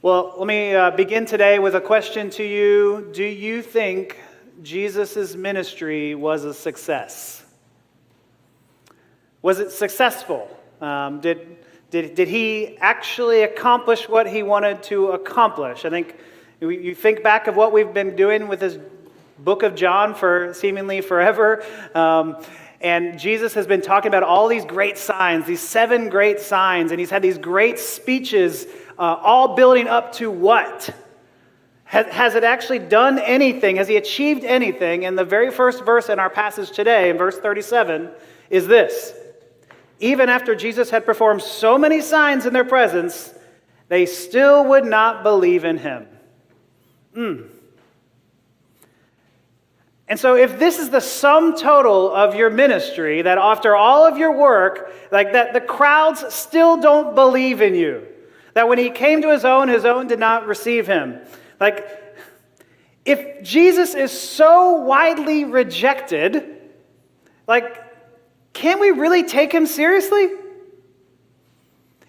Well, let me begin today with a question to you. Do you think Jesus' ministry was a success? Was it successful? Did he actually accomplish what he wanted to accomplish? I think you think back of what we've been doing with this book of John for seemingly forever. And Jesus has been talking about all these great signs, these 7 great signs, and he's had these great speeches, all building up to what? Has it actually done anything? Has he achieved anything? And the very first verse in our passage today, in verse 37, is this: even after Jesus had performed so many signs in their presence, they still would not believe in him. And so if this is the sum total of your ministry, that after all of your work, like that the crowds still don't believe in you, that when he came to his own did not receive him. Like, if Jesus is so widely rejected, like, can we really take him seriously?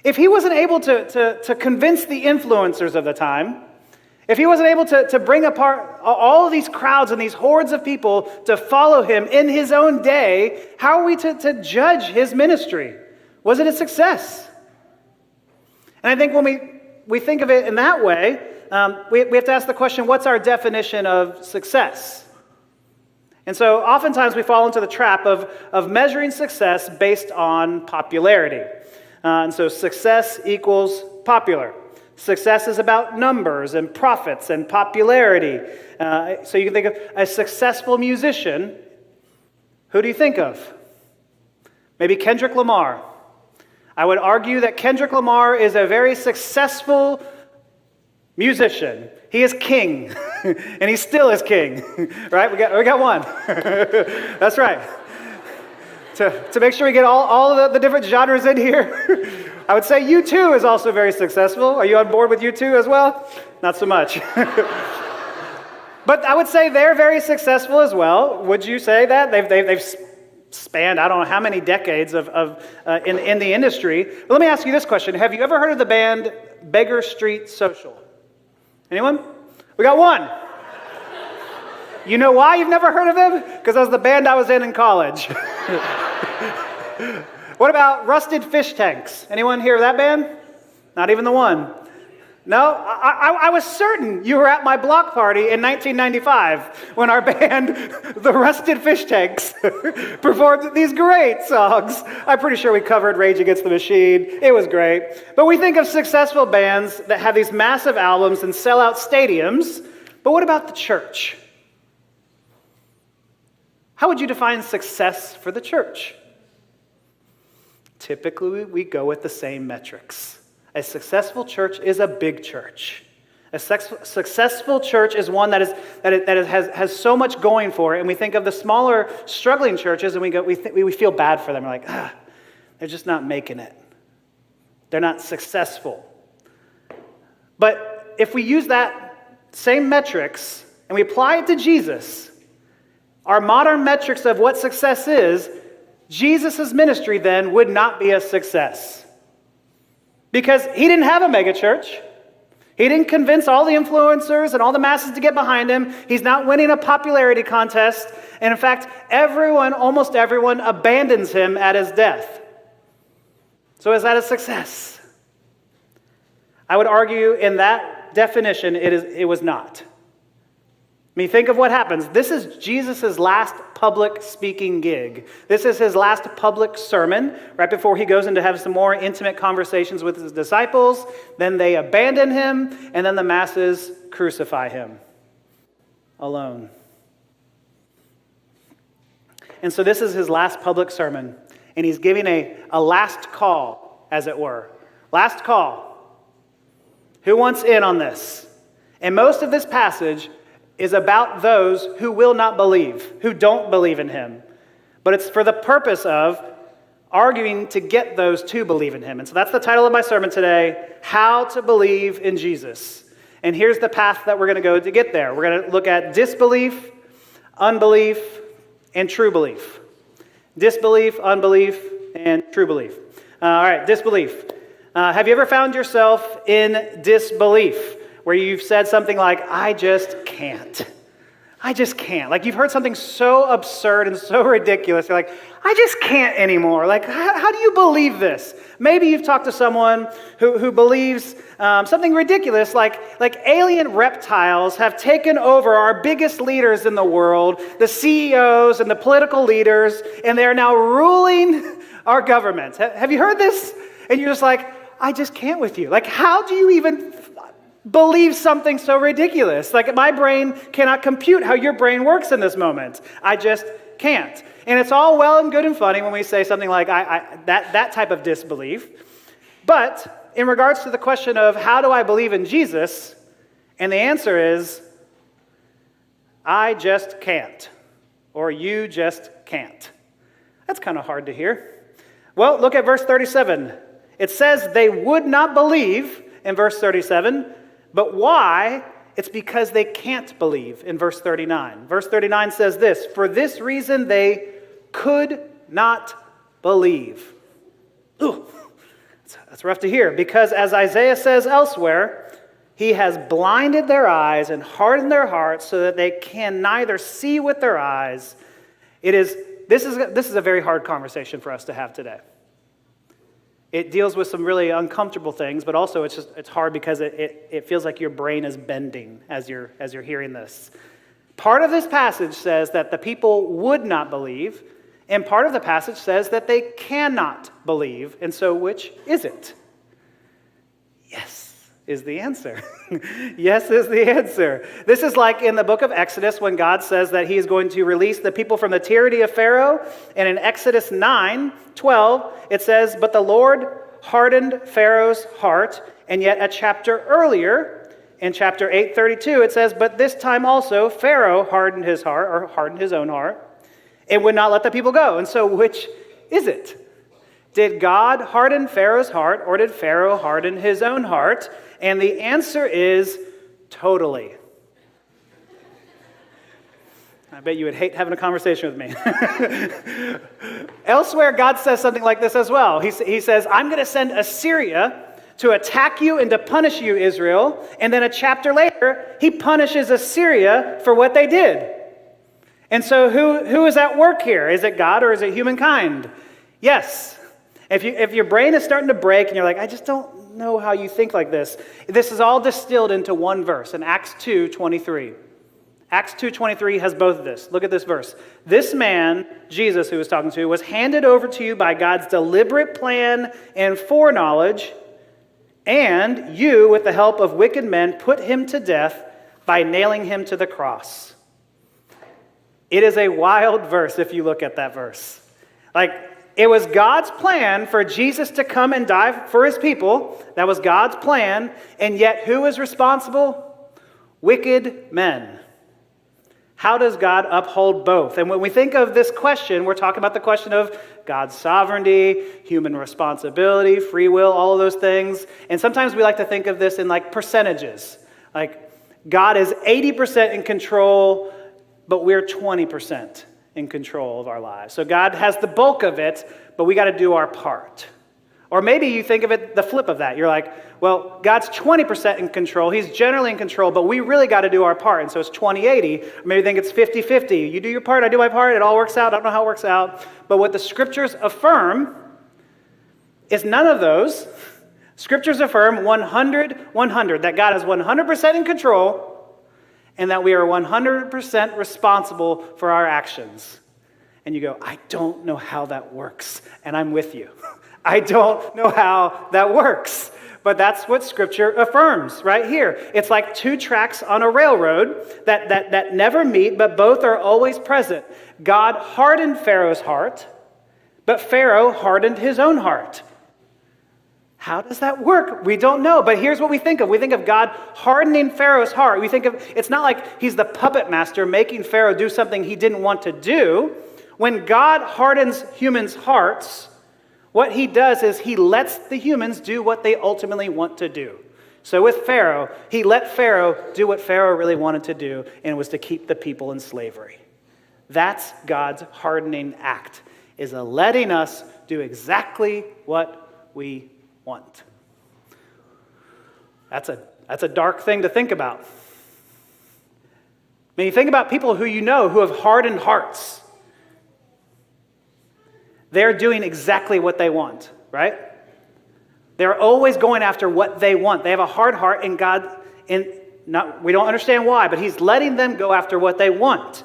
If he wasn't able to convince the influencers of the time, if he wasn't able to bring apart all of these crowds and these hordes of people to follow him in his own day, how are we to judge his ministry? Was it a success? And I think when we think of it in that way, we have to ask the question, what's our definition of success? And so oftentimes we fall into the trap of measuring success based on popularity. And so success equals popular. Success is about numbers and profits and popularity. So you can think of a successful musician. Who do you think of? Maybe Kendrick Lamar. I would argue that Kendrick Lamar is a very successful musician. He is king, and he still is king, right? We got one. That's right. To make sure we get all of the different genres in here, I would say U2 is also very successful. Are you on board with U2 as well? Not so much. But I would say they're very successful as well. Would you say that? They've spanned, I don't know how many decades in the industry. But let me ask you this question. Have you ever heard of the band Beggar Street Social? Anyone? We got one. You know why you've never heard of them? Because that was the band I was in college. What about Rusted Fish Tanks? Anyone hear of that band? Not even the one. No? I was certain you were at my block party in 1995 when our band, the Rusted Fish Tanks, performed these great songs. I'm pretty sure we covered Rage Against the Machine. It was great. But we think of successful bands that have these massive albums and sell out stadiums. But what about the church? How would you define success for the church? Typically, we go with the same metrics. A successful church is a big church. A successful church is one that has so much going for it, and we think of the smaller, struggling churches, and we feel bad for them. We're like, they're just not making it. They're not successful. But if we use that same metrics and we apply it to Jesus, our modern metrics of what success is, Jesus' ministry then would not be a success. Because he didn't have a megachurch. He didn't convince all the influencers and all the masses to get behind him. He's not winning a popularity contest. And in fact, almost everyone abandons him at his death. So is that a success? I would argue in that definition, it was not. I mean, think of what happens. This is Jesus' last public speaking gig. This is his last public sermon, right before he goes in to have some more intimate conversations with his disciples. Then they abandon him, and then the masses crucify him alone. And so this is his last public sermon, and he's giving a last call, as it were. Last call. Who wants in on this? And most of this passage is about those who will not believe, who don't believe in him. But it's for the purpose of arguing to get those to believe in him. And so that's the title of my sermon today, How to Believe in Jesus. And here's the path that we're going to go to get there. We're going to look at disbelief, unbelief, and true belief. Disbelief, unbelief, and true belief. All right, disbelief. Have you ever found yourself in disbelief, where you've said something like, I just can't. I just can't. Like you've heard something so absurd and so ridiculous, you're like, I just can't anymore. Like, how do you believe this? Maybe you've talked to someone who believes something ridiculous, like alien reptiles have taken over our biggest leaders in the world, the CEOs and the political leaders, and they're now ruling our government. Have you heard this? And you're just like, I just can't with you. Like, how do you even believe something so ridiculous? Like, my brain cannot compute how your brain works in this moment. I just can't. And it's all well and good and funny when we say something like that type of disbelief. But in regards to the question of how do I believe in Jesus, and the answer is, I just can't. Or you just can't. That's kind of hard to hear. Well, look at verse 37. It says they would not believe in verse 37, but why? It's because they can't believe in verse 39. Verse 39 says this, for this reason they could not believe. Ooh, that's rough to hear, because as Isaiah says elsewhere, he has blinded their eyes and hardened their hearts so that they can neither see with their eyes. This is a very hard conversation for us to have today. It deals with some really uncomfortable things, but also it's hard because it feels like your brain is bending as you're hearing this. Part of this passage says that the people would not believe, and part of the passage says that they cannot believe. And so which is it? Yes is the answer. Yes is the answer. This is like in the book of Exodus when God says that he is going to release the people from the tyranny of Pharaoh. And in Exodus 9:12, it says, but the Lord hardened Pharaoh's heart. And yet a chapter earlier, in chapter 8:32, it says, but this time also Pharaoh hardened his heart, or hardened his own heart, and would not let the people go. And so which is it? Did God harden Pharaoh's heart, or did Pharaoh harden his own heart? And the answer is totally. I bet you would hate having a conversation with me. Elsewhere, God says something like this as well. He says, I'm going to send Assyria to attack you and to punish you, Israel. And then a chapter later, he punishes Assyria for what they did. And so who is at work here? Is it God or is it humankind? Yes. If your brain is starting to break and you're like, I just don't know how you think like this. This is all distilled into one verse in Acts 2:23. Acts 2:23 has both of this. Look at this verse. This man, Jesus, who was talking to, was handed over to you by God's deliberate plan and foreknowledge, and you, with the help of wicked men, put him to death by nailing him to the cross. It is a wild verse if you look at that verse. It was God's plan for Jesus to come and die for his people. That was God's plan. And yet, who is responsible? Wicked men. How does God uphold both? And when we think of this question, we're talking about the question of God's sovereignty, human responsibility, free will, all of those things. And sometimes we like to think of this in percentages. God is 80% in control, but we're 20% in control of our lives. So God has the bulk of it, but we got to do our part. Or maybe you think of it the flip of that. You're like, well, God's 20% in control. He's generally in control, but we really got to do our part. And so it's 20-80. Or maybe you think it's 50-50. You do your part, I do my part. It all works out. I don't know how it works out. But what the scriptures affirm is none of those. Scriptures affirm 100-100, that God is 100% in control and that we are 100% responsible for our actions. And you go, I don't know how that works. And I'm with you. I don't know how that works. But that's what Scripture affirms right here. It's like two tracks on a railroad that never meet, but both are always present. God hardened Pharaoh's heart, but Pharaoh hardened his own heart. How does that work? We don't know, but here's what we think of. We think of God hardening Pharaoh's heart. We think of, it's not like he's the puppet master making Pharaoh do something he didn't want to do. When God hardens humans' hearts, what he does is he lets the humans do what they ultimately want to do. So with Pharaoh, he let Pharaoh do what Pharaoh really wanted to do, and it was to keep the people in slavery. That's God's hardening act, is a letting us do exactly what we want. That's a dark thing to think about. I mean, you think about people who you know who have hardened hearts. They're doing exactly what they want, right? They're always going after what they want. They have a hard heart, and we don't understand why, but he's letting them go after what they want.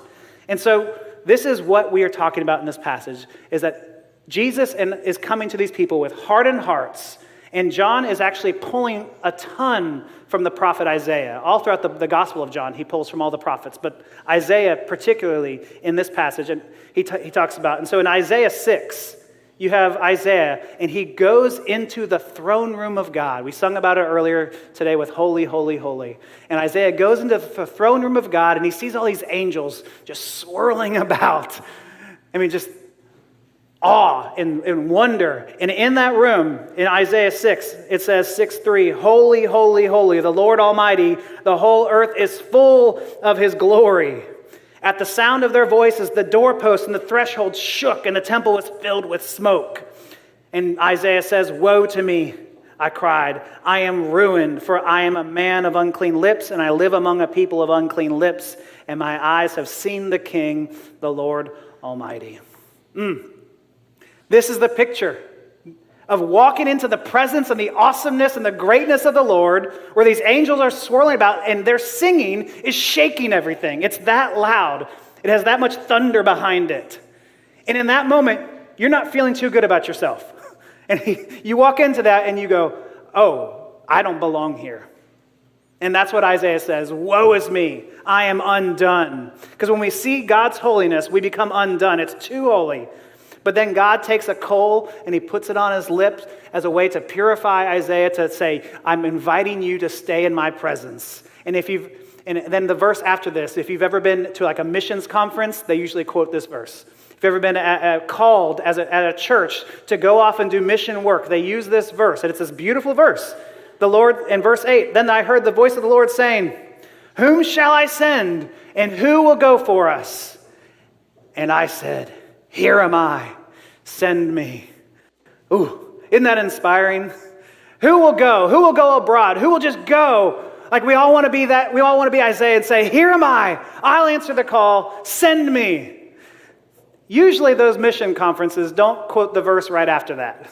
And so this is what we are talking about in this passage, is that Jesus is coming to these people with hardened hearts, and John is actually pulling a ton from the prophet Isaiah. All throughout the Gospel of John, he pulls from all the prophets, but Isaiah particularly in this passage, and he talks about. And so in Isaiah 6, you have Isaiah, and he goes into the throne room of God. We sung about it earlier today with Holy, Holy, Holy. And Isaiah goes into the throne room of God, and he sees all these angels just swirling about. I mean, just awe and wonder. And in that room, in Isaiah 6, it says 6:3, Holy, Holy, Holy, the Lord Almighty, the whole earth is full of his glory. At the sound of their voices, the doorposts and the threshold shook, and the temple was filled with smoke. And Isaiah says, Woe to me, I cried. I am ruined, for I am a man of unclean lips, and I live among a people of unclean lips, and my eyes have seen the King, the Lord Almighty. This is the picture of walking into the presence and the awesomeness and the greatness of the Lord, where these angels are swirling about, and their singing is shaking everything. It's that loud. It has that much thunder behind it. And in that moment, you're not feeling too good about yourself. And you walk into that and you go, oh, I don't belong here. And that's what Isaiah says, woe is me, I am undone. Because when we see God's holiness, we become undone. It's too holy. But then God takes a coal and he puts it on his lips as a way to purify Isaiah, to say, I'm inviting you to stay in my presence. And then the verse after this, if you've ever been to like a missions conference, they usually quote this verse. If you've ever been called at a church to go off and do mission work, they use this verse, and it's this beautiful verse. The Lord, in verse 8, then I heard the voice of the Lord saying, whom shall I send, and who will go for us? And I said, here am I, send me. Ooh, isn't that inspiring? Who will go? Who will go abroad? Who will just go? Like we all want to be that. We all want to be Isaiah and say, here am I. I'll answer the call. Send me. Usually those mission conferences don't quote the verse right after that.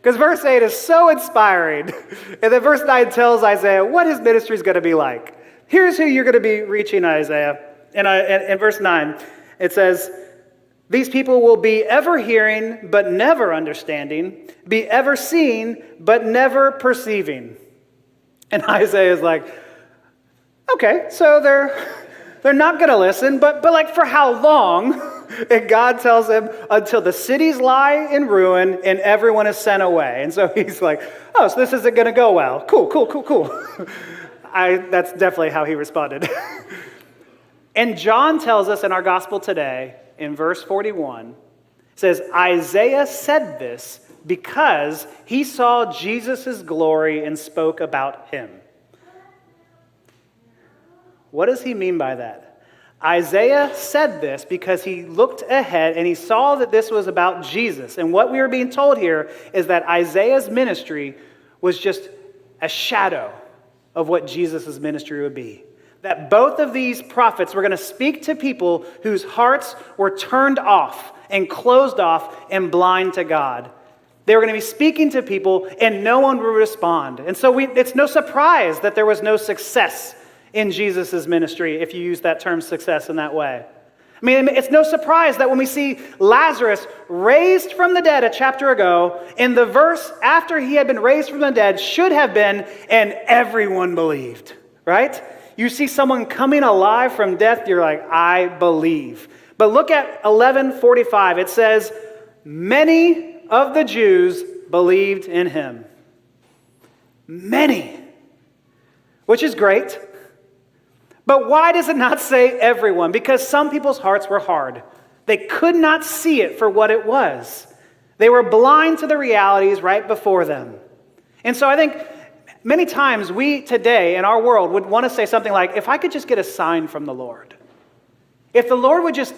Because verse 8 is so inspiring. And then verse 9 tells Isaiah what his ministry is going to be like. Here's who you're going to be reaching, Isaiah. In verse 9, it says, these people will be ever hearing, but never understanding, be ever seeing, but never perceiving. And Isaiah is like, okay, so they're not going to listen, but like for how long? And God tells him, until the cities lie in ruin and everyone is sent away. And so he's like, oh, so this isn't going to go well. Cool. That's definitely how he responded. And John tells us in our gospel today, in verse 41, says, Isaiah said this because he saw Jesus' glory and spoke about him. What does he mean by that? Isaiah said this because he looked ahead and he saw that this was about Jesus. And what we are being told here is that Isaiah's ministry was just a shadow of what Jesus' ministry would be. That both of these prophets were going to speak to people whose hearts were turned off and closed off and blind to God. They were going to be speaking to people and no one would respond. And so it's no surprise that there was no success in Jesus' ministry, if you use that term success in that way. I mean, it's no surprise that when we see Lazarus raised from the dead a chapter ago, in the verse after he had been raised from the dead should have been, and everyone believed, right? You see someone coming alive from death, you're like, I believe. But look at 11:45. It says, many of the Jews believed in him. Many. Which is great. But why does it not say everyone? Because some people's hearts were hard. They could not see it for what it was. They were blind to the realities right before them. And so I think many times we today in our world would want to say something like, if I could just get a sign from the Lord, if the Lord would just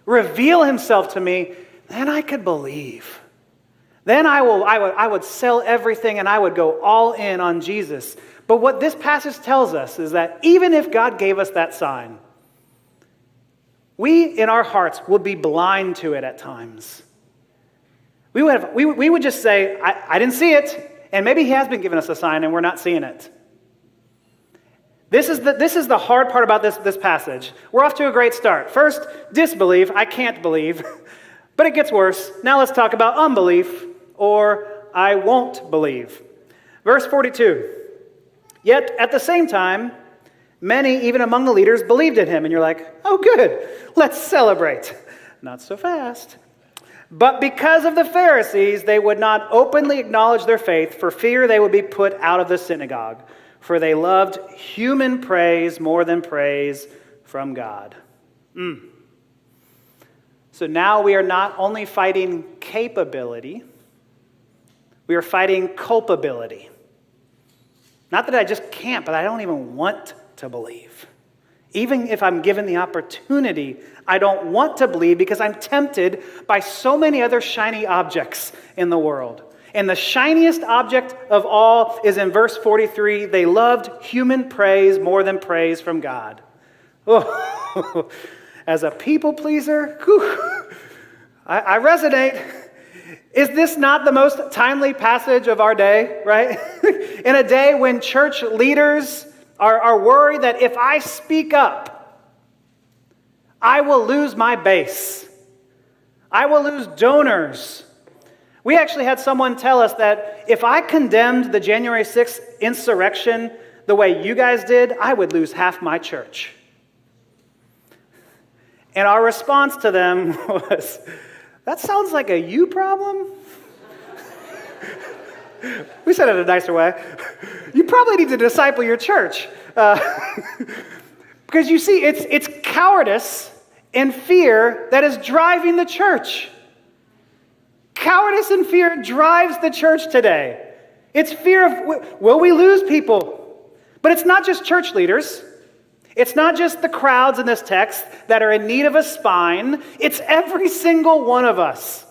reveal himself to me, then I could believe. Then I would sell everything and I would go all in on Jesus. But what this passage tells us is that even if God gave us that sign, we in our hearts would be blind to it at times. We would just say, I didn't see it, and maybe he has been giving us a sign and we're not seeing it. This is the hard part about this passage. We're off to a great start. First, disbelief, I can't believe, but it gets worse. Now let's talk about unbelief, or I won't believe. Verse 42, yet at the same time, many, even among the leaders, believed in him. And you're like, oh good, let's celebrate. Not so fast. But because of the Pharisees, they would not openly acknowledge their faith for fear they would be put out of the synagogue. For they loved human praise more than praise from God. So now we are not only fighting capability, we are fighting culpability. Not that I just can't, but I don't even want to believe. Even if I'm given the opportunity, I don't want to believe because I'm tempted by so many other shiny objects in the world. And the shiniest object of all is in verse 43, they loved human praise more than praise from God. Oh, as a people pleaser, I resonate. Is this not the most timely passage of our day, right? In a day when church leaders are worried that if I speak up, I will lose my base. I will lose donors. We actually had someone tell us that if I condemned the January 6th insurrection the way you guys did, I would lose half my church. And our response to them was, that sounds like a you problem. We said it in a nicer way. You probably need to disciple your church. Because you see, it's cowardice and fear that is driving the church. Cowardice and fear drives the church today. It's fear of, will we lose people? But it's not just church leaders. It's not just the crowds in this text that are in need of a spine. It's every single one of us.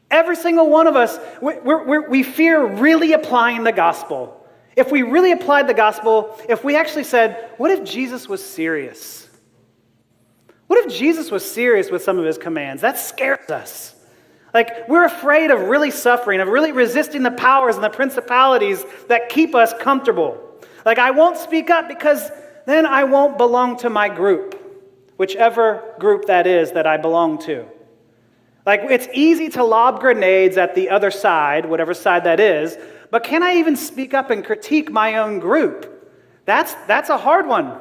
Every single one of us, we fear really applying the gospel. If we really applied the gospel, if we actually said, what if Jesus was serious? What if Jesus was serious with some of his commands? That scares us. Like, we're afraid of really suffering, of really resisting the powers and the principalities that keep us comfortable. Like, I won't speak up because then I won't belong to my group, whichever group that is that I belong to. Like, it's easy to lob grenades at the other side, whatever side that is, but can I even speak up and critique my own group? That's a hard one,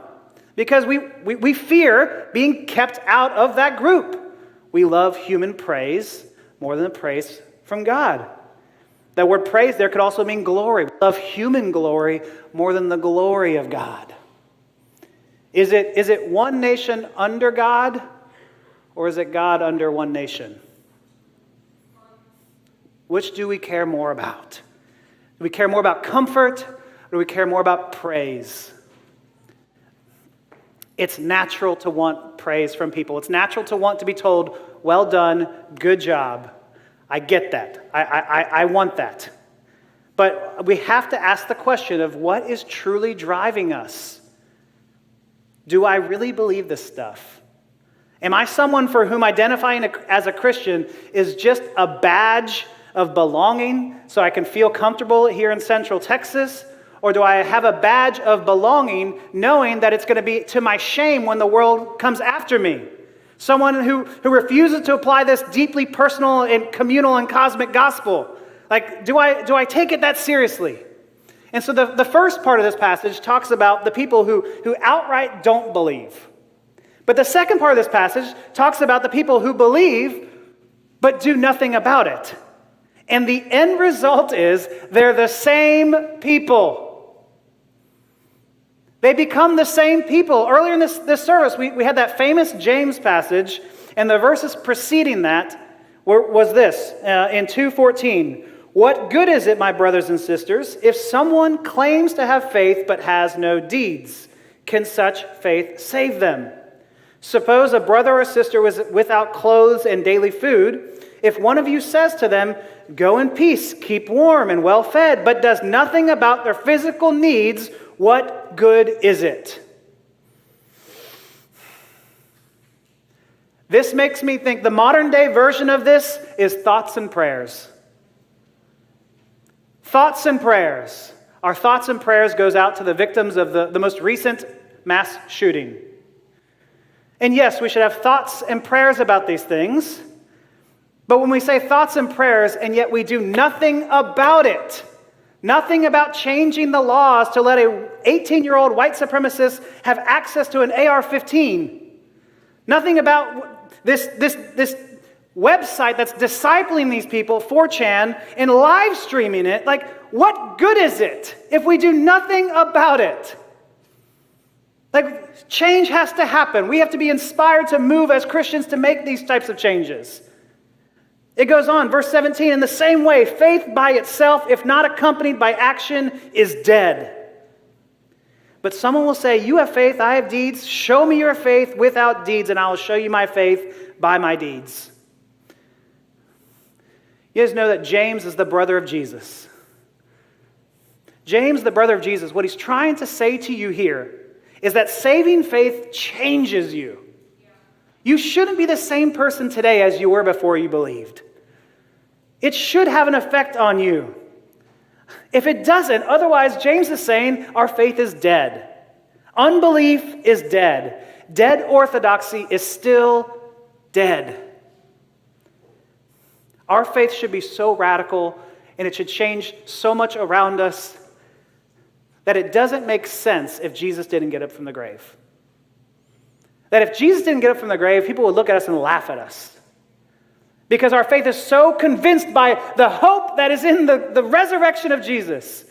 because we fear being kept out of that group. We love human praise more than the praise from God. That word praise there could also mean glory. We love human glory more than the glory of God. Is it one nation under God, or is it God under one nation? Which do we care more about? Do we care more about comfort, or do we care more about praise? It's natural to want praise from people. It's natural to want to be told, well done, good job. I get that. I want that. But we have to ask the question of what is truly driving us. Do I really believe this stuff? Am I someone for whom identifying as a Christian is just a badge of belonging so I can feel comfortable here in Central Texas? Or do I have a badge of belonging knowing that it's going to be to my shame when the world comes after me? Someone who refuses to apply this deeply personal and communal and cosmic gospel. Like, do I take it that seriously? And so the first part of this passage talks about the people who outright don't believe. But the second part of this passage talks about the people who believe but do nothing about it. And the end result is they're the same people. They become the same people. Earlier in this service, we had that famous James passage, and the verses preceding that was this, in 2:14. What good is it, my brothers and sisters, if someone claims to have faith but has no deeds? Can such faith save them? Suppose a brother or sister was without clothes and daily food, If one of you says to them, 'Go in peace, keep warm and well fed,' but does nothing about their physical needs, what good is it?" This makes me think the modern day version of this is thoughts and prayers. Thoughts and prayers. Our thoughts and prayers goes out to the victims of the most recent mass shooting. And yes, we should have thoughts and prayers about these things. But when we say thoughts and prayers, and yet we do nothing about it, nothing about changing the laws to let a 18-year-old white supremacist have access to an AR-15, nothing about this website that's discipling these people, 4chan, and live streaming it, like, what good is it if we do nothing about it? Like, change has to happen. We have to be inspired to move as Christians to make these types of changes. It goes on, verse 17, in the same way, faith by itself, if not accompanied by action, is dead. But someone will say, "You have faith, I have deeds. Show me your faith without deeds, and I will show you my faith by my deeds." You guys know that James is the brother of Jesus. James, the brother of Jesus, what he's trying to say to you here is that saving faith changes you. You shouldn't be the same person today as you were before you believed. It should have an effect on you. If it doesn't, otherwise, James is saying our faith is dead. Unbelief is dead. Dead orthodoxy is still dead. Our faith should be so radical, and it should change so much around us that it doesn't make sense if Jesus didn't get up from the grave. That if Jesus didn't get up from the grave, people would look at us and laugh at us. Because our faith is so convinced by the hope that is in the resurrection of Jesus.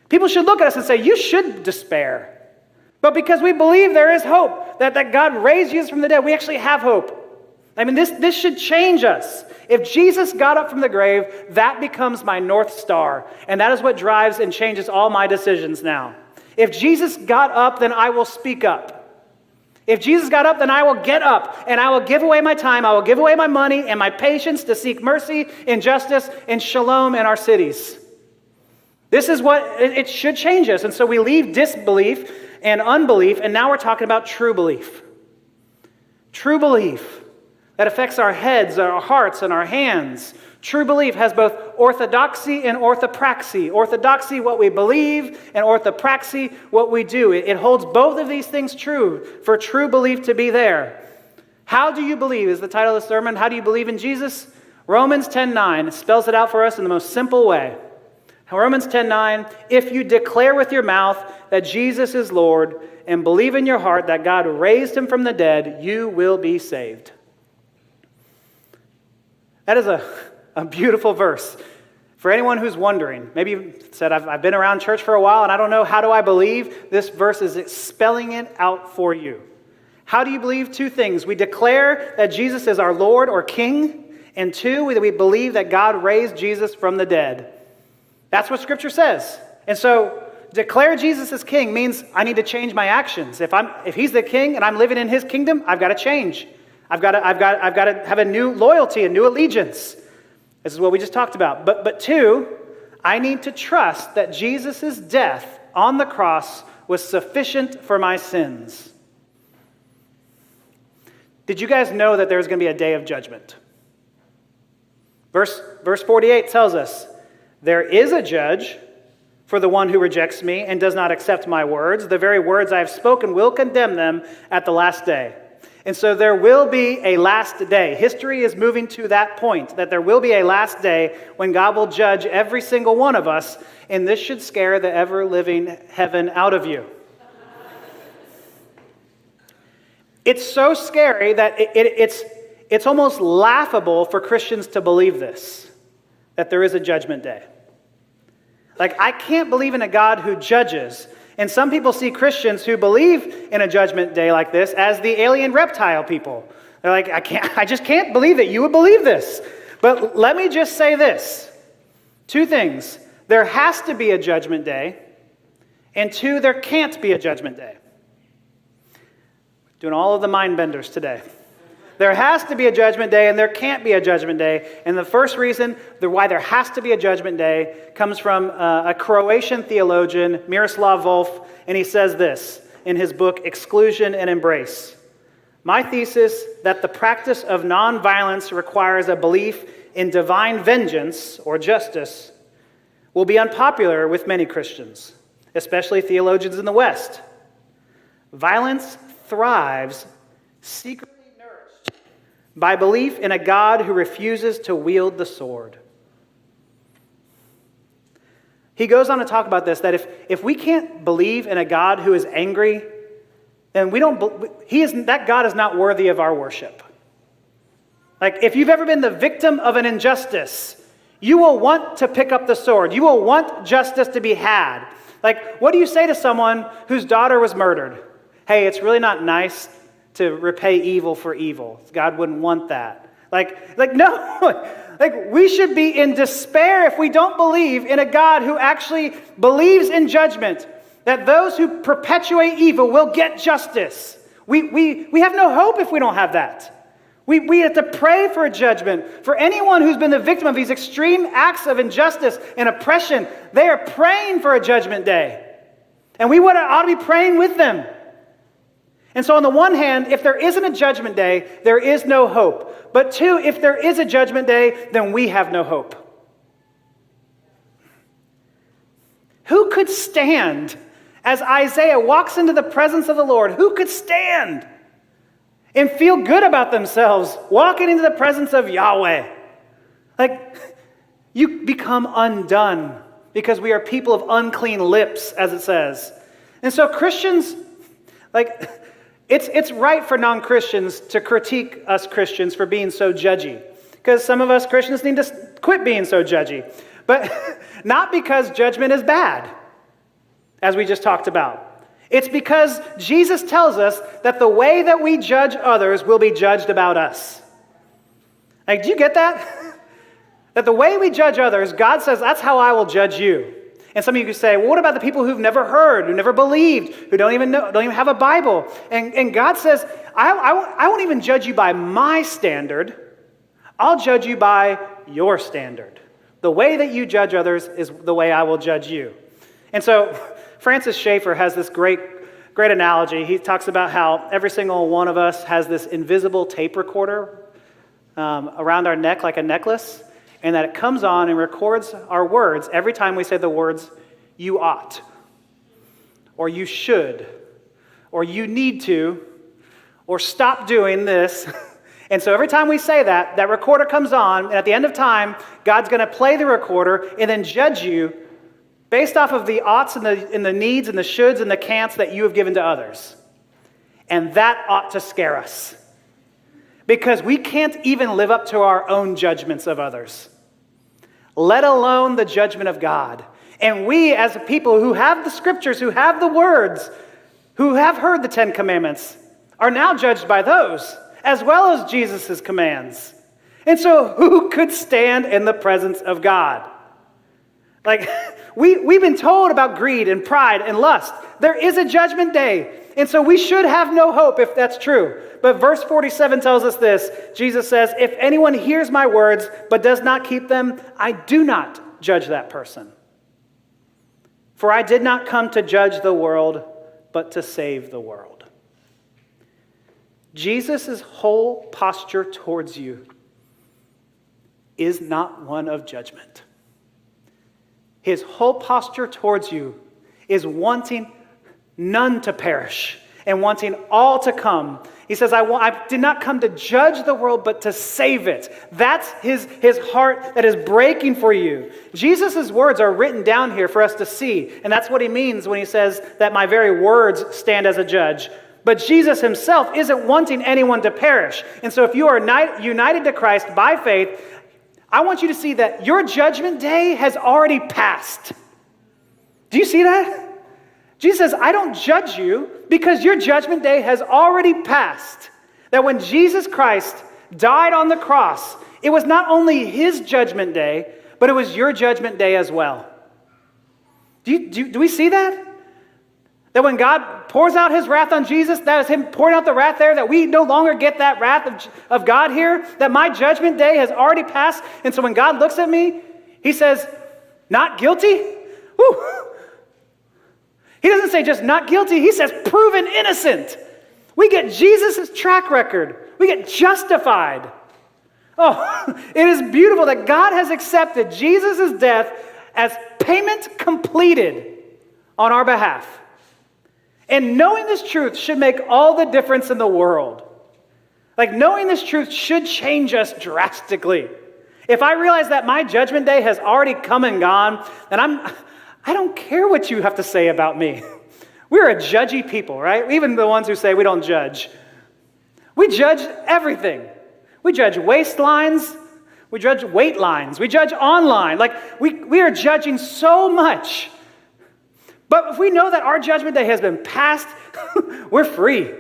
People should look at us and say, "You should despair." But because we believe there is hope, that God raised Jesus from the dead, we actually have hope. I mean, this should change us. If Jesus got up from the grave, that becomes my North Star. And that is what drives and changes all my decisions now. If Jesus got up, then I will speak up. If Jesus got up, then I will get up, and I will give away my time, I will give away my money and my patience to seek mercy and justice and shalom in our cities. This is what it should change us. And so we leave disbelief and unbelief, and now we're talking about true belief. True belief that affects our heads, our hearts, and our hands. True belief has both orthodoxy and orthopraxy. Orthodoxy, what we believe, and orthopraxy, what we do. It holds both of these things true for true belief to be there. How do you believe is the title of the sermon. How do you believe in Jesus? Romans 10:9 spells it out for us in the most simple way. Romans 10:9, if you declare with your mouth that Jesus is Lord and believe in your heart that God raised him from the dead, you will be saved. That is a beautiful verse. For anyone who's wondering, maybe you said, I've been around church for a while and I don't know, how do I believe? This verse is spelling it out for you. How do you believe? Two things. We declare that Jesus is our Lord or King, and two, we believe that God raised Jesus from the dead. That's what Scripture says. And so, declare Jesus as King means I need to change my actions. If he's the King and I'm living in his kingdom, I've got to change. I've got to have a new loyalty, a new allegiance. This is what we just talked about. But two, I need to trust that Jesus' death on the cross was sufficient for my sins. Did you guys know that there's going to be a day of judgment? Verse 48 tells us, there is a judge for the one who rejects me and does not accept my words. The very words I have spoken will condemn them at the last day. And so there will be a last day. History is moving to that point, that there will be a last day when God will judge every single one of us, and this should scare the ever-living heaven out of you. It's so scary that it's almost laughable for Christians to believe this, that there is a judgment day. Like, I can't believe in a God who judges. And some people see Christians who believe in a judgment day like this as the alien reptile people. They're like, I just can't believe that you would believe this. But let me just say this. Two things. There has to be a judgment day. And two, there can't be a judgment day. Doing all of the mind benders today. There has to be a judgment day, and there can't be a judgment day. And the first reason why there has to be a judgment day comes from a Croatian theologian, Miroslav Volf, and he says this in his book, Exclusion and Embrace. My thesis that the practice of nonviolence requires a belief in divine vengeance or justice will be unpopular with many Christians, especially theologians in the West. Violence thrives secretly nourished by belief in a God who refuses to wield the sword. He goes on to talk about this, that if we can't believe in a God who is angry, then that God is not worthy of our worship. Like, if you've ever been the victim of an injustice, you will want to pick up the sword. You will want justice to be had. Like, what do you say to someone whose daughter was murdered? Hey, it's really not nice to repay evil for evil. God wouldn't want that. Like no. Like, we should be in despair if we don't believe in a God who actually believes in judgment, that those who perpetuate evil will get justice. We have no hope if we don't have that. We have to pray for a judgment. For anyone who's been the victim of these extreme acts of injustice and oppression, they are praying for a judgment day. And we ought to be praying with them. And so on the one hand, if there isn't a judgment day, there is no hope. But two, if there is a judgment day, then we have no hope. Who could stand as Isaiah walks into the presence of the Lord? Who could stand and feel good about themselves walking into the presence of Yahweh? Like, you become undone because we are people of unclean lips, as it says. And so Christians, like, it's right for non-Christians to critique us Christians for being so judgy, because some of us Christians need to quit being so judgy. But not because judgment is bad, as we just talked about. It's because Jesus tells us that the way that we judge others will be judged about us. Like, do you get that? That the way we judge others, God says, that's how I will judge you. And some of you could say, well, what about the people who've never heard, who never believed, who don't even have a Bible? And God says, I won't even judge you by my standard. I'll judge you by your standard. The way that you judge others is the way I will judge you. And so Francis Schaeffer has this great analogy. He talks about how every single one of us has this invisible tape recorder around our neck like a necklace, and that it comes on and records our words every time we say the words, you ought, or you should, or you need to, or stop doing this. And so every time we say that, that recorder comes on, and at the end of time, God's going to play the recorder and then judge you based off of the oughts and the needs and the shoulds and the can'ts that you have given to others. And that ought to scare us, because we can't even live up to our own judgments of others, let alone the judgment of God. And we, as a people who have the scriptures, who have the words, who have heard the 10 commandments, are now judged by those, as well as Jesus' commands. And so who could stand in the presence of God? Like, we've been told about greed and pride and lust. There is a judgment day. And so we should have no hope if that's true. But verse 47 tells us this. Jesus says, if anyone hears my words but does not keep them, I do not judge that person. For I did not come to judge the world, but to save the world. Jesus' whole posture towards you is not one of judgment. His whole posture towards you is wanting none to perish and wanting all to come. He says, I did not come to judge the world, but to save it. That's his heart that is breaking for you. Jesus' words are written down here for us to see. And that's what he means when he says that my very words stand as a judge. But Jesus himself isn't wanting anyone to perish. And so if you are united to Christ by faith, I want you to see that your judgment day has already passed. Do you see that? Jesus says, I don't judge you because your judgment day has already passed. That when Jesus Christ died on the cross, it was not only his judgment day, but it was your judgment day as well. Do we see that? That when God pours out his wrath on Jesus, that is him pouring out the wrath there, that we no longer get that wrath of God here, that my judgment day has already passed. And so when God looks at me, he says, not guilty? Woo. He doesn't say just not guilty. He says proven innocent. We get Jesus' track record. We get justified. Oh, it is beautiful that God has accepted Jesus' death as payment completed on our behalf. And knowing this truth should make all the difference in the world. Like, knowing this truth should change us drastically. If I realize that my judgment day has already come and gone, then I don't care what you have to say about me. We're a judgy people, right? Even the ones who say we don't judge. We judge everything. We judge waistlines. We judge weight lines. We judge online. Like, we are judging so much. But if we know that our judgment day has been passed, we're free.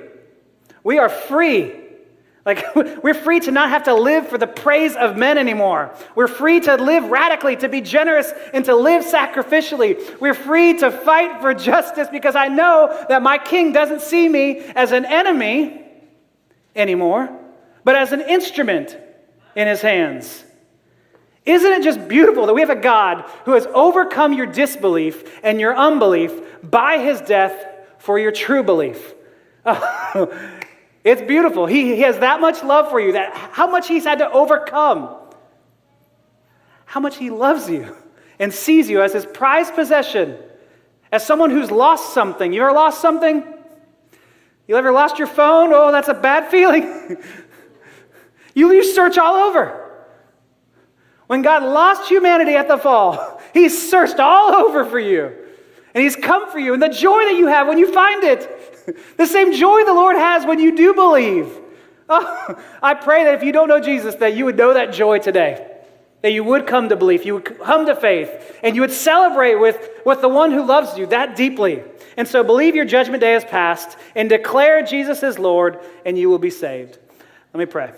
We are free. Like, we're free to not have to live for the praise of men anymore. We're free to live radically, to be generous, and to live sacrificially. We're free to fight for justice because I know that my king doesn't see me as an enemy anymore, but as an instrument in his hands. Isn't it just beautiful that we have a God who has overcome your disbelief and your unbelief by his death for your true belief? Oh, it's beautiful. He has that much love for you, that how much he's had to overcome, how much he loves you and sees you as his prized possession, as someone who's lost something. You ever lost something? You ever lost your phone? Oh, that's a bad feeling. You search all over. When God lost humanity at the fall, he's searched all over for you. And he's come for you. And the joy that you have when you find it, the same joy the Lord has when you do believe. Oh, I pray that if you don't know Jesus, that you would know that joy today. That you would come to belief, you would come to faith, and you would celebrate with the one who loves you that deeply. And so believe your judgment day has passed and declare Jesus is Lord, and you will be saved. Let me pray.